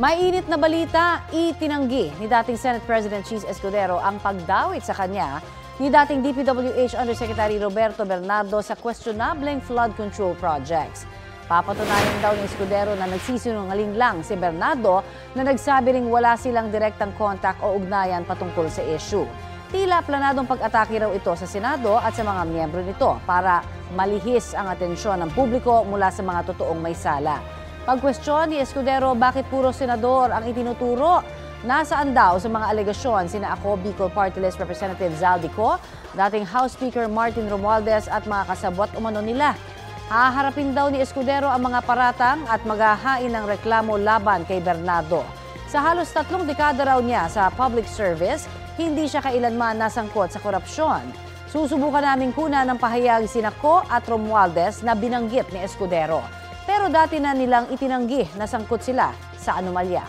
Mainit na balita, itinanggi ni dating Senate President Cheese Escudero ang pagdawit sa kanya ni dating DPWH Undersecretary Roberto Bernardo sa questionableng flood control projects. Papatunayan daw ni Escudero na nagsisinungaling lang si Bernardo na nagsabi ring wala silang direktang contact o ugnayan patungkol sa issue. Tila planadong pag-atake raw ito sa Senado at sa mga miyembro nito para malihis ang atensyon ng publiko mula sa mga totoong may sala. Pag-question ni Escudero bakit puro senador ang itinuturo, nasaan daw sa mga alegasyon sina Ako Bicol Party List Representative Zaldico, dating House Speaker Martin Romualdez at mga kasabwat umano nila. Haharapin daw ni Escudero ang mga paratang at maghahain ng reklamo laban kay Bernardo. Sa halos 3 dekada raw niya sa public service, hindi siya kailanman nasangkot sa korupsyon. Susubukan namin kunan ng pahayag sina Ko at Romualdez na binanggit ni Escudero. Pero dati na nilang itinanggi na sangkot sila sa anomalya.